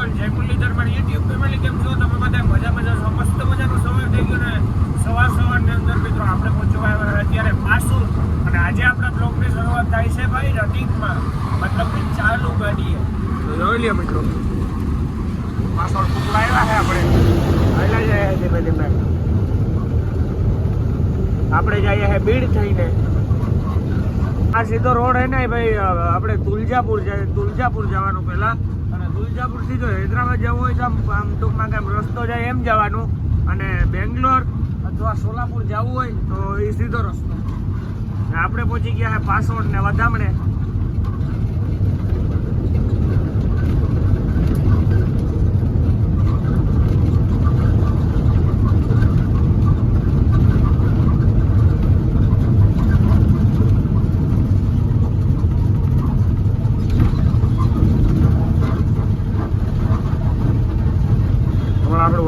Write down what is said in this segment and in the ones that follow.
All જય મુરલીધર મારી YouTube family કેમ છો તમે બધા મજા છો? મસ્ત મજાનું સવાર થઈ ગયું ને સવારની અંદર મિત્રો આપણે પહોંચવા આવ્યા અત્યારે પાસુર અને આજે આપણા બ્લોગની શરૂઆત થાય છે ભાઈ રનિંગમાં, મતલબ કે ચાલુ ગાડીએ. તો જોઈ લ્યો મિત્રો પાસોર કુકડા આવ્યા છે, આપણે હાલ્યા જાય ધીમે ધીમે. આપણે જઈએ છે બીડ થઈને. આ સીધો રોડ હે ને ભાઈ, આપણે તુલજાપુર જવાનું પહેલા, અને તુલજાપુર થી જો હૈદરાબાદ જવું હોય તો આમ ટૂંકમાં કામ રસ્તો જાય એમ જવાનું, અને બેંગ્લોર અથવા સોલાપુર જવું હોય તો એ સીધો રસ્તો. આપણે પહોંચી ગયા છે પાસોડ ને વધામણે.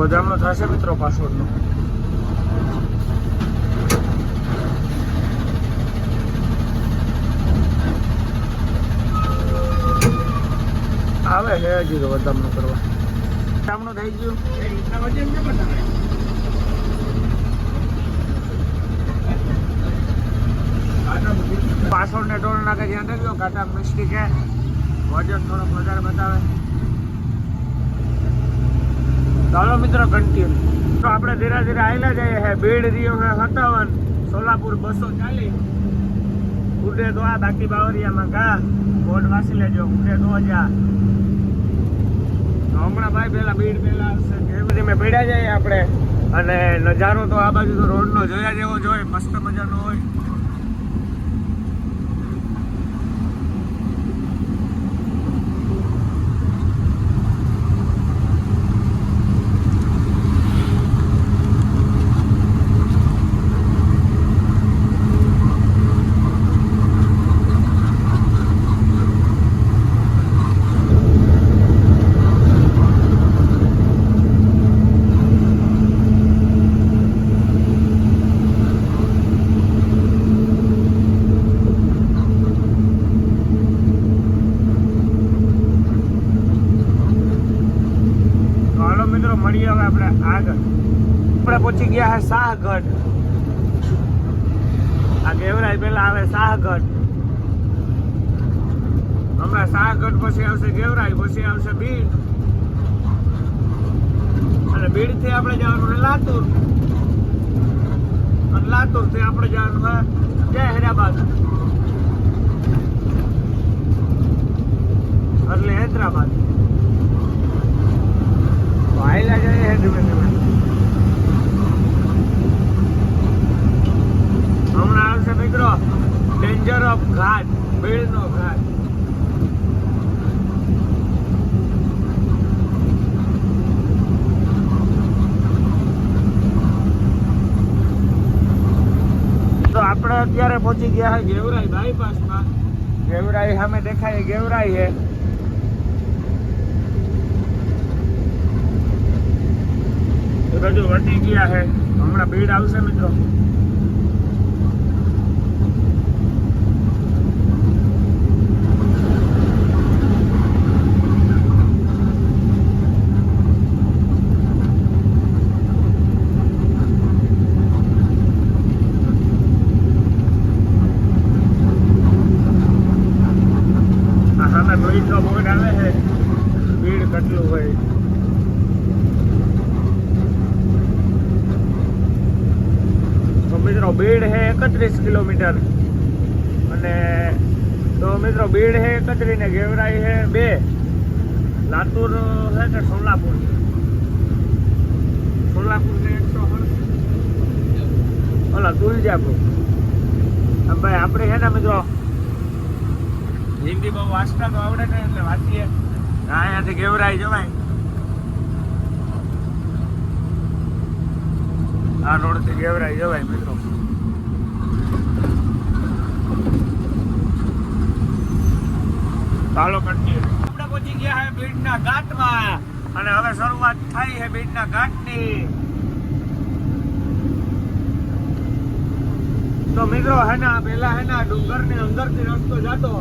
વધામણો થશે મિત્રો પાસવર્ડનો. આવે છે હજી તો વધામણો કરવા. વધામણો થઈ ગયું પાસવર્ડ ને ટોલ નાખે ધ્યાન રાખજો, કાંટા મિસ્ટેક હે, વજન થોડોક વધારે બતાવે. ચાલો મિત્રો કન્ટિન્યુ. તો આપણે ધીરે ધીરે આવેલા જઈએ છે. બીડ રહ્યો છે 57, સોલાપુર 240. ઉડે તો આ બાકી બાવરિયામાં કા બોર્ડ વાંચી લેજો, ઉડે તો જા. હમણાં ભાઈ પેલા બીડ પેલા આવશે. ધીમે ધીમે પીડ્યા જઈએ આપણે, અને નજારો તો આ બાજુ તો રોડનો જોયા જેવો જ હોય, મસ્ત મજાનો હોય. મળીએ હવે આપણે આગળ. આપણે પહોંચી ગયા છે શાહગઢ. આ ગેવરાઈ પેલા આવે શાહગઢ. હમણાં શાહગઢ પછી આવશે ગેવરાઈ, પછી આવશે બીડ, અને બીડ થી આપણે જવાનું છે લાતુર, અને લાતુર થી આપણે જવાનું છે જહેરાબાદ, એટલે હૈદરાબાદ. આયલા જાય ધીમે ધીમે. હમણાં આવશે મિત્રો ડેન્જર ઓફ ઘાટ, બીડનો ઘાટ. તો આપણે અત્યારે પહોંચી ગયા છે ગેવરાઈ બાયપાસમાં. ગેવરાઈ સામે દેખાય ગેવરાઈ છે. બધું વટી ગયા છે. હમણાં ભીડ આવશે મિત્રો. સામે ભીડ નો બોર્ડ આવે છે, ભીડ કેટલું હોય. મિત્રો બીડ હે 31 કિલોમીટર, અને તો મિત્રો બીડ હે 31 ને ગેવરાઈ હે 2, લાતુર છે કે સોલાપુર ને 160, ઓલા તુલજાપુર. ભાઈ આપણે છે ને મિત્રો હિન્દી બહુ વાંચતા તો આવડે ને, એટલે વાંચીએ. અહીંયાથી ગેવરાઈ જવાય. આ રોડ થી ગેવરાઈ જવાય મિત્રો. ચાલો કન્ટિન્યુ. આપણે પહોંચી ગયા છે બીડના ઘાટમાં, અને હવે શરૂઆત થઈ છે બીડના ઘાટની. તો મિત્રો હે ને પેલા હે ને ડુંગર ની અંદર થી રસ્તો જાતો,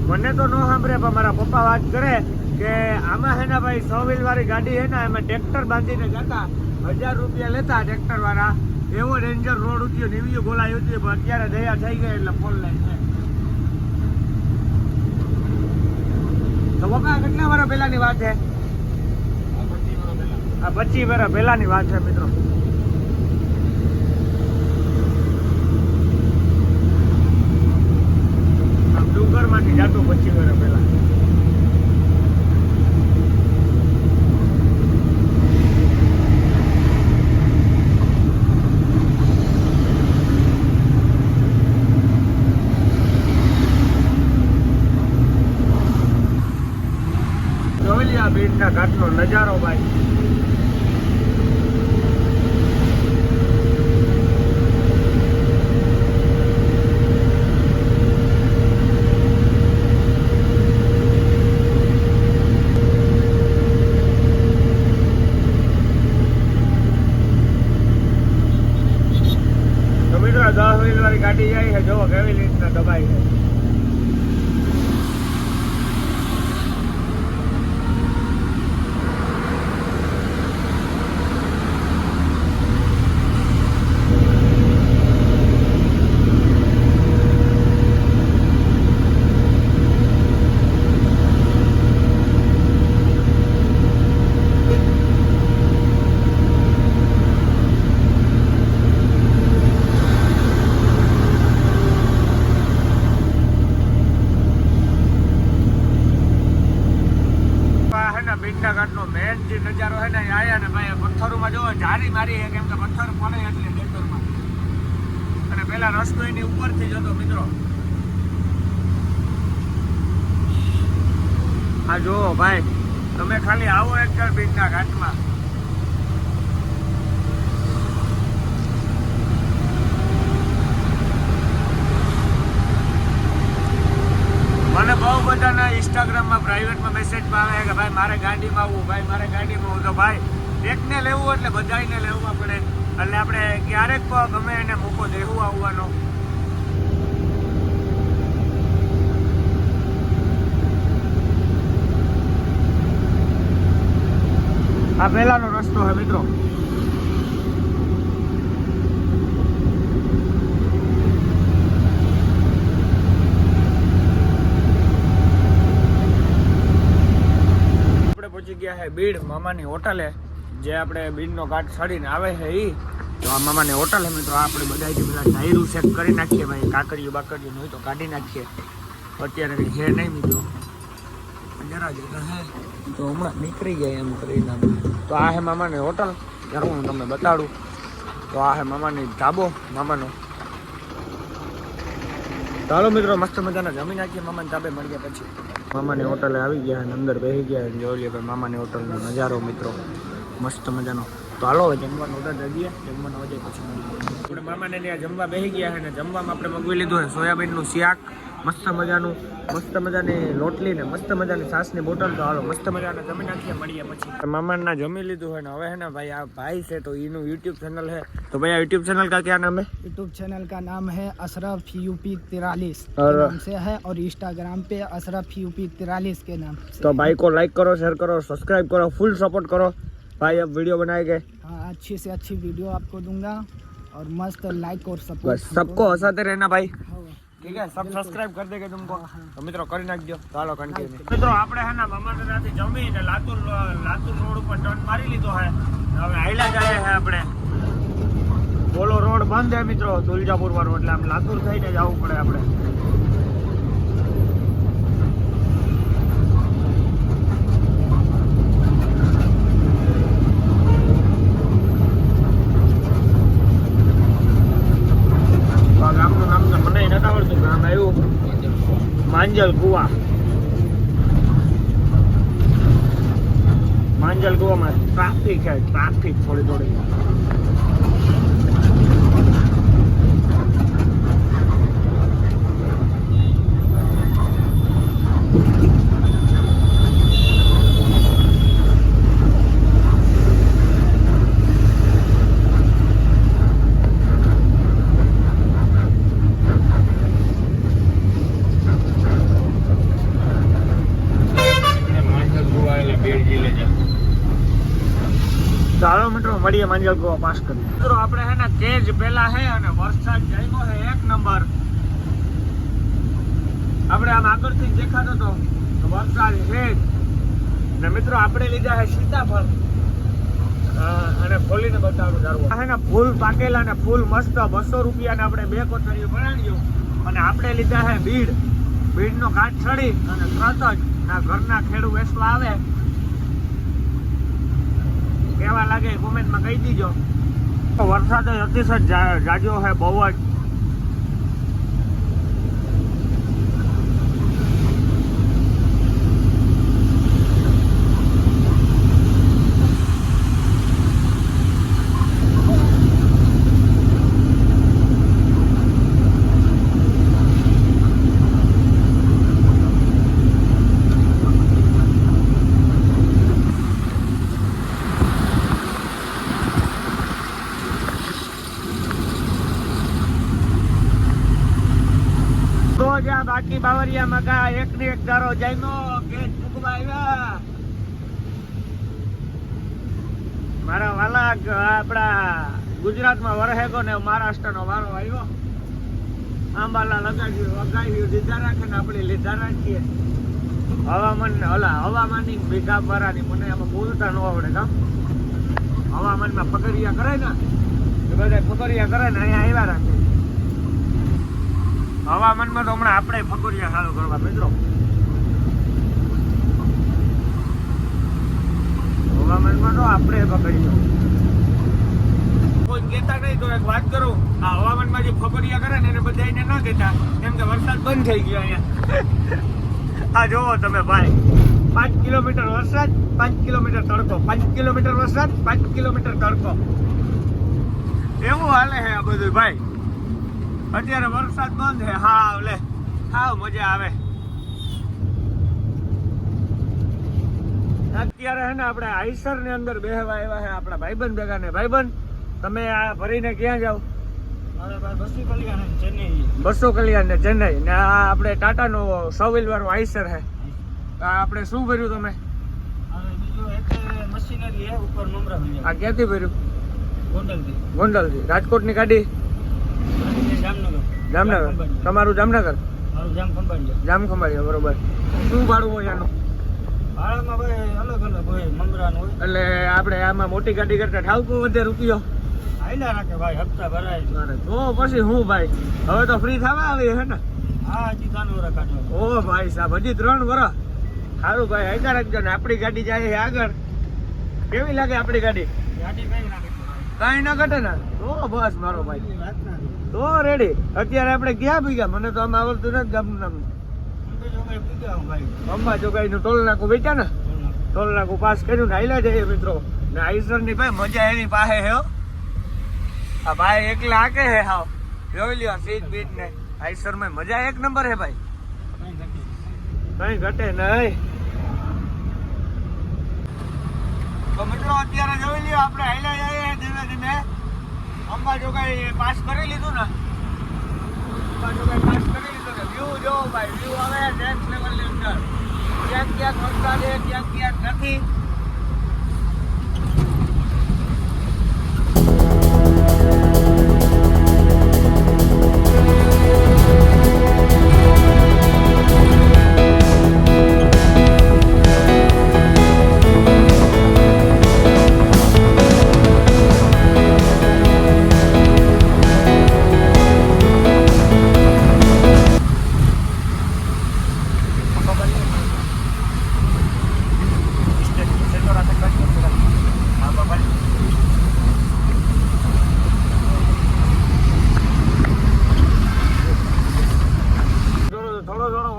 મને તો ન સાંભળે, પણ મારા પપ્પા વાત કરે કે આમાં હે ને ભાઈ 6 વ્હીલ વાળી ગાડી હે ને એમાં ટ્રેક્ટર બાંધીને જતા 1000 રૂપિયા લેતા ટ્રેક્ટર વાળા. એવો ડેન્જર રોડ ઉઠ્યો ને એવી ગોલાઈ હતી, પણ અત્યારે દયા થઈ ગઈ એટલે ફોર લાઈન છે. તો બાપા કેટલા વર્ષ પહેલાની વાત છે? આ 25 વર્ષ પહેલાની વાત છે મિત્રો. ડુંગર માંથી જાતો 25 વર્ષ પહેલા. જોવેલી આ બીડના ઘાટનો નજારો ભાઈ. તો મિત્રો 10 વ્હીલ વાળી ગાડી જાય છે, જોવો કેવી રીતના દબાઈ છે. બીડના ઘાટનો મેન જે નજારો છે ને આયા ને ભાઈ પથ્થરોમાં જોવો જારી મારી છે, કેમ કે પથ્થર પડે એટલે ખેતરમાં. અને પેલા રસ્તો એની ઉપરથી જતો મિત્રો. હા જોવો ભાઈ, તમે ખાલી આવો એક બીડના ઘાટમાં. મને બહુ બધાના ઇન્સ્ટાગ્રામમાં પ્રાઇવેટમાં મેસેજમાં આવે કે ભાઈ મારે ગાડીમાં આવવું, ભાઈ મારે ગાડીમાં આવવું. તો ભાઈ એકને લેવું એટલે બધાને લેવું પડે, એટલે આપણે ક્યારેક ગમે એને મોકો દેવું આવવાનો. આ પહેલાનો રસ્તો છે મિત્રો. પહોંચી ગયા છે બીડ મામાની હોટલે, જે આપણે બીડનો ઘાટ ચડીને આવે છે એ. તો આ મામાની હોટલ છે મિત્રો. આપણે બધાથી પેલા ટાયરું ચેક કરી નાખીએ ભાઈ, કાકરીયું બાકરીયું હોય તો કાઢી નાખીએ. અત્યારે કંઈ છે નહીં મિત્રો, જરા જરા હે તો હમણાં નીકળી જાય એમ કરીને. તો આ છે મામાની હોટલ, ત્યારે હું તમને બતાડું. તો આ છે મામાની ધાબો મામાનો. ચાલો મિત્રો મસ્ત મજાના જમી નાખીએ મામાની ધાબે. મળીએ પછી. મામાની હોટલે આવી ગયા અને અંદર બેસી ગયા. જોઈ લે ભાઈ મામાની હોટલનો નજારો મિત્રો, મસ્ત મજાનો. તો હાલો હવે જમવાનો ઓર્ડર દઈએ, જમવાનો ઓર્ડર પછી મળીએ. આપણે મામાને ત્યાં જમવા બેસી ગયા છે અને જમવામાં આપણે મગવી લીધું છે સોયાબીનનું શાક, મસ્ત મજાનું, મસ્ત મજાની રોટલી ને મસ્ત મજાની છાશની બોટલ. તો હાલો મસ્ત મજાના જમી નાખીએ, મળીએ પછી. મામાના જમી લીધું છે ને હવે है ना भाई આ भाई से तो इन्हों यूट्यूब चैनल है. तो भैया यूट्यूब चैनल का क्या नाम है? यूट्यूब चैनल का नाम है अशरफ यूपी 43 और नाम से है, और इंस्टाग्राम पे अशरफ यूपी 43 के नाम से. तो भाई को लाइक करो, शेयर करो, सब्सक्राइब करो, फुल सपोर्ट करो भाई. अब वीडियो बनाएंगे, हाँ अच्छी से अच्छी वीडियो आपको दूंगा और मस्त लाइक और सपोर्ट. बस सबको हंसाते रहना भाई, ठीक है? सब सब्सक्राइब कर देंगे तुमको. तो मित्रों કરી નાખજો. ચાલો કન્ટિન્યુ. મિત્રો આપણે હે ને મામાના ત્યાંથી જમીને લાતુર રોડ ઉપર ટર્ન મારી લીધો છે. હવે આઈલા જાય છે આપણે. બોલો રોડ બંધ છે મિત્રો, તુલજાપુર વાળો, એટલે આમ લાતુર થઈને જવું પડે આપણે. ગામનું નામ તો મને નથી આવડતું. નામ આવ્યું માંજલ કુવા. માંજલ કુવામાં ટ્રાફિક છે, ટ્રાફિક થોડી થોડી. છે. ચાલો મિત્રો મળીએ માંજલ ગોવા પાસ કરી. મિત્રો આપણે હે ને કેજ પેલા હે અને વરસાદ જામ્યો હે એક નંબર. આપણે આમ આગળથી દેખાતો તો વરસાદ છે ને મિત્રો આપણે લીધા છે સીતાફળ અને ખોલીને બતાવું ધારવો હે ને ફૂલ પાકેલા ને ફૂલ મસ્ત 200 રૂપિયા આપણે 2 કોથળીઓ બનાવ્યું. અને આપણે લીધા છે બીડ નો કાચ છડી અને તરત જ ના ઘરના ખેડૂત વેચવા આવે કેવા લાગે કોમેન્ટમાં કહી દીજો. વરસાદ અતિશય જાજો છે બહુ જ. બાકી બાવરિયા મગા એક ને એક ધારો જામ્યો કે ફૂકવા આવ્યા. મારા વાલા આપણા ગુજરાતમાં વરહેગો ને મહારાષ્ટ્રનો વારો આવ્યો. આંબાલા લગાવ્યું વગાવ્યું લીધા રાખે ને આપણે લીધા રાખીએ. હવામાનની ભેગા ભરાની મને આમાં બોલતા ન આવડે. કામ હવામાનમાં પગરિયા કરે ને એ બધા પગરિયા કરે ને અહીંયા આવ્યા રાખે. હવામાનમાં તો હમણાં આપણે ફકરિયા ચાલુ કરવા મિત્રો. હવામાનમાં તો આપણે પકડીએ. કોઈ કહેતા નહીં તો એક વાત કરું, આ હવામાનમાં જે ફકરિયા કરે ને એને બધા એને ના કહેતા, કેમ કે વરસાદ બંધ થઈ ગયો અહીંયા. આ જોવો તમે ભાઈ, 5 કિલોમીટર વરસાદ, 5 કિલોમીટર તડકો, 5 કિલોમીટર વરસાદ, 5 કિલોમીટર તડકો, એવું હાલે છે આ બધું ભાઈ. અત્યારે વરસાદ બંધ છે. હાવ મજા આવે. અત્યારે હે ને આપણે આઈસર ની અંદર બેહવા આવ્યા છે આપણા ભાઈબંધ ભેગા ને. ભાઈબંધ તમે આ ભરીને ક્યાં જાવ? બસો કલ્યાણ ને ચેન્નઈ ને આ આપણે ટાટા નો 100 વ્હીલ વાળું આઈસર છે. આપણે શું ભર્યું તમે? આ ક્યાંથી ભર્યું? ગોંડલ થી. રાજકોટ ની ગાડી? જામનગર. તમારું જામનગર? જામ ખંભાળિયા. બરોબર. શું ભાડું હોય આનું? એટલે આપણે આમાં મોટી ગાડી કરતા ઠાવકો વધે રૂપિયો તો પછી હું ભાઈ હવે તો ફ્રી થવા આવી હે ને? ઓ ભાઈ સાહેબ હજી 3 વર્ષ. સારું ભાઈ હૈદા રાખજો ને. આપણી ગાડી જાય છે આગળ. કેવી લાગે આપણી ગાડી? કઈ ના ઘટે ને તો બસ મારો ભાઈ તો રેડી. અત્યારે આપણે ક્યાં ભીગા? મને તો આમ આવડતું નથી ગામનું નામ. અંબા જોગાઈ નું ટોલ નાકું વેચ્યા ને, ટોલ નાકું પાસ કર્યું ને હાલ્યા જઈએ મિત્રો. ને આઈસર ની ભાઈ મજા એની પાસે હે. આ ભાઈ એકલા આકે હે. હાવ જોઈ લ્યો સીટ બીટ ને આઈસર માં મજા એક નંબર હે ભાઈ. કઈ ઘટે નહીં. તો મિત્રો અત્યારે જોઈ લ્યો આપણે હાલ્યા જઈએ ધીમે ધીમે. અંબા જોગાઈ પાસ કરી લીધું ને, અંબા જોગાઈ પાસ કરી લીધું ને વ્યૂ જો ભાઈ, વ્યૂ આવે નેક્સ્ટ લેવલ ની અંદર. ક્યાંક ક્યાંક વરસાદ છે, ક્યાંક ક્યાંક નથી.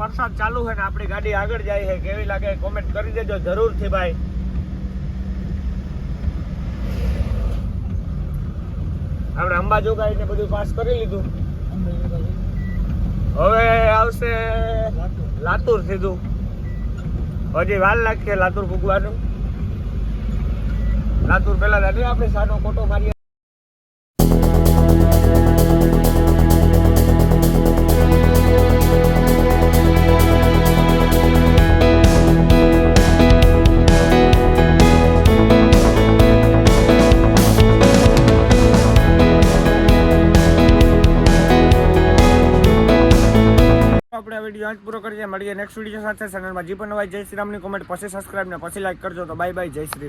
વરસાદ ચાલુ છે ને આપણી ગાડી આગળ જાય છે. કેવી લાગે કોમેન્ટ કરી દેજો જરૂરથી ભાઈ. આપણે અંબાજોગાઈ ને બધું પાસ કરી લીધું. હવે આવશે લાતુર સીધું. હજી વાર લાગશે લાતુર પૂગવાનું. લાતુર પેલા દાદી આપણે સાનો કોટો મારીએ. આપણે આ વિડીયો જ પૂરો કરીએ. મળીએ નેક્સ્ટ વિડીયો સાથે. ચેનલમાં જી પણ નવા જય શ્રી રામની કોમેન્ટ, પછી સબસ્ક્રાઈબ ને પછી લાઈક કરજો. તો બાય બાય, જય શ્રી રામ.